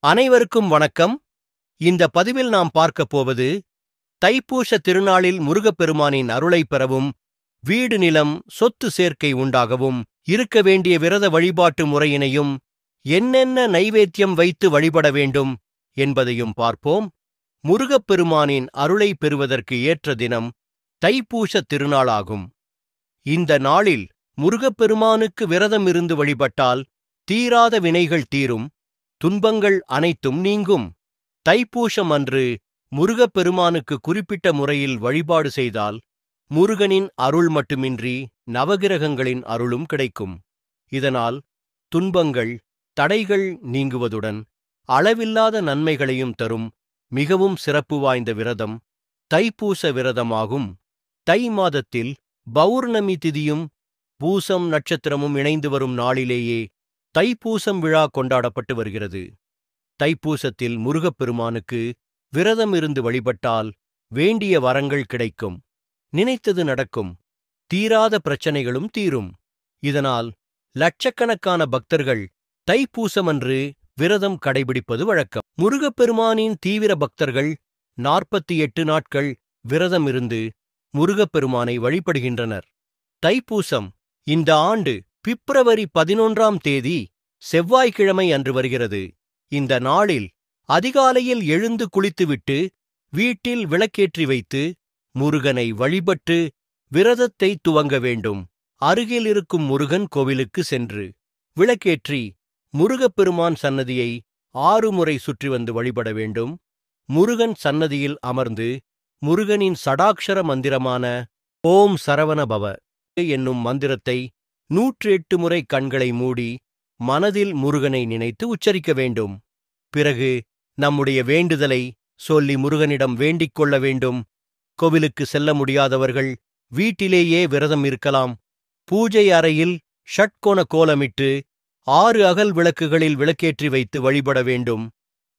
அனைவருக்கும் வணக்கம். இந்த பதிவில் நாம் பார்க்கப் போவது தைப்பூச திருநாளில் முருகப்பெருமானின் அருளைப் பெறவும், வீடு நிலம் சொத்து சேர்க்கை உண்டாகவும் இருக்க வேண்டிய விரத வழிபாட்டு முறையினையும், என்னென்ன நைவேத்தியம் வைத்து வழிபட வேண்டும் என்பதையும் பார்ப்போம். முருகப்பெருமானின் அருளை பெறுவதற்கு ஏற்ற தினம் தைப்பூச திருநாளாகும். இந்த நாளில் முருகப்பெருமானுக்கு விரதம் இருந்து வழிபட்டால் தீராத வினைகள் தீரும், துன்பங்கள் அனைத்தும் நீங்கும். தைப்பூசம் அன்று முருகப்பெருமானுக்கு குறிப்பிட்ட முறையில் வழிபாடு செய்தால் முருகனின் அருள் மட்டுமின்றி நவகிரகங்களின் அருளும் கிடைக்கும். இதனால் துன்பங்கள், தடைகள் நீங்குவதுடன் அளவில்லாத நன்மைகளையும் தரும் மிகவும் சிறப்பு வாய்ந்த விரதம் தைப்பூச விரதமாகும். தை மாதத்தில் பௌர்ணமி திதியும் பூசம் நட்சத்திரமும் இணைந்து வரும் நாளிலேயே தைப்பூசம் விழா கொண்டாடப்பட்டு வருகிறது. தைப்பூசத்தில் முருகப்பெருமானுக்கு விரதம் இருந்து வழிபட்டால் வேண்டிய வரங்கள் கிடைக்கும், நினைத்தது நடக்கும், தீராத பிரச்சனைகளும் தீரும். இதனால் லட்சக்கணக்கான பக்தர்கள் தைப்பூசமன்று விரதம் கடைபிடிப்பது வழக்கம். முருகப்பெருமானின் தீவிர பக்தர்கள் 48 நாட்கள் விரதம் இருந்து முருகப்பெருமானை வழிபடுகின்றனர். தைப்பூசம் இந்த ஆண்டு பிப்ரவரி 11ஆம் தேதி செவ்வாய்க்கிழமை அன்று வருகிறது. இந்த நாளில் அதிகாலையில் எழுந்து குளித்துவிட்டு வீட்டில் விளக்கேற்றி வைத்து முருகனை வழிபட்டு விரதத்தை துவங்க வேண்டும். அருகில் இருக்கும் முருகன் கோவிலுக்கு சென்று விளக்கேற்றி முருகப்பெருமான் சன்னதியை 6 முறை சுற்றி வந்து வழிபட வேண்டும். முருகன் சன்னதியில் அமர்ந்து முருகனின் சடாக்ஷர மந்திரமான ஓம் சரவண பவ என்னும் மந்திரத்தை 108 முறை கண்களை மூடி மனதில் முருகனை நினைத்து உச்சரிக்க வேண்டும். பிறகு நம்முடைய வேண்டுதலை சொல்லி முருகனிடம் வேண்டிக் கொள்ள வேண்டும். கோவிலுக்கு செல்ல முடியாதவர்கள் வீட்டிலேயே விரதம் இருக்கலாம். பூஜை அறையில் ஷட்கோண கோலமிட்டு 6 அகல் விளக்குகளில் விளக்கேற்றி வைத்து வழிபட வேண்டும்.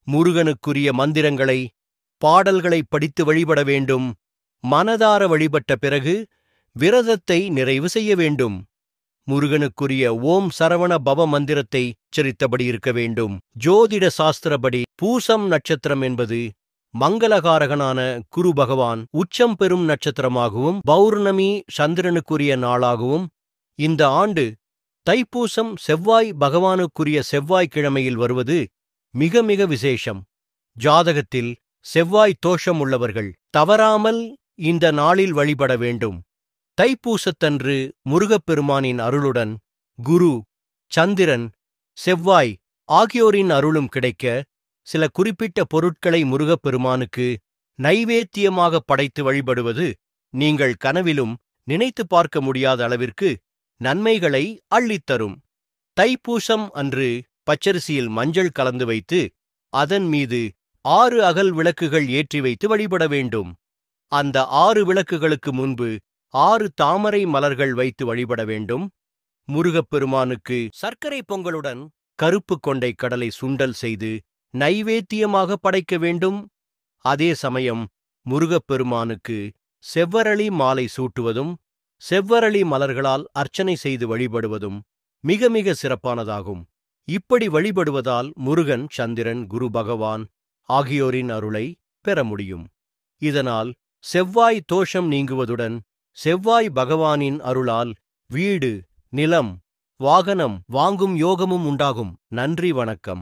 முருகனுக்குரிய மந்திரங்களை, பாடல்களை படித்து வழிபட வேண்டும். மனதார வழிபட்ட பிறகு விரதத்தை நிறைவு செய்ய வேண்டும். முருகனுக்குரிய ஓம் சரவண பவ மந்திரத்தை உச்சரித்தபடி இருக்க வேண்டும். ஜோதிட சாஸ்திரப்படி பூசம் நட்சத்திரம் என்பது மங்களகாரகனான குரு பகவான் உச்சம் பெறும் நட்சத்திரமாகவும் பௌர்ணமி சந்திரனுக்குரிய நாளாகவும், இந்த ஆண்டு தைப்பூசம் செவ்வாய் பகவானுக்குரிய செவ்வாய்க்கிழமையில் வருவது மிக மிக விசேஷம். ஜாதகத்தில் செவ்வாய் தோஷம் உள்ளவர்கள் தவறாமல் இந்த நாளில் வழிபட வேண்டும். தைப்பூசத்தன்று முருகப்பெருமானின் அருளுடன் குரு, சந்திரன், செவ்வாய் ஆகியோரின் அருளும் கிடைக்க சில குறிப்பிட்ட பொருட்களை முருகப்பெருமானுக்கு நைவேத்தியமாக படைத்து வழிபடுவது நீங்கள் கனவிலும் நினைத்து பார்க்க முடியாத அளவிற்கு நன்மைகளை அள்ளித்தரும். தைப்பூசம் அன்று பச்சரிசியில் மஞ்சள் கலந்து வைத்து அதன் மீது 6 அகல் விளக்குகள் ஏற்றி வைத்து வழிபட வேண்டும். அந்த 6 விளக்குகளுக்கு முன்பு 6 தாமரை மலர்கள் வைத்து வழிபட வேண்டும். முருகப்பெருமானுக்கு சர்க்கரை பொங்கலுடன் கருப்பு கொண்டை கடலை சுண்டல் செய்து நைவேத்தியமாக படைக்க வேண்டும். அதே சமயம் முருகப்பெருமானுக்கு செவ்வரளி மாலை சூட்டுவதும் செவ்வரளி மலர்களால் அர்ச்சனை செய்து வழிபடுவதும் மிக மிக சிறப்பானதாகும். இப்படி வழிபடுவதால் முருகன், சந்திரன், குரு பகவான் ஆகியோரின் அருளை பெற முடியும். இதனால் செவ்வாய் தோஷம் நீங்குவதுடன் செவ்வாய் பகவானின் அருளால் வீடு, நிலம், வாகனம் வாங்கும் யோகமும் உண்டாகும். நன்றி, வணக்கம்.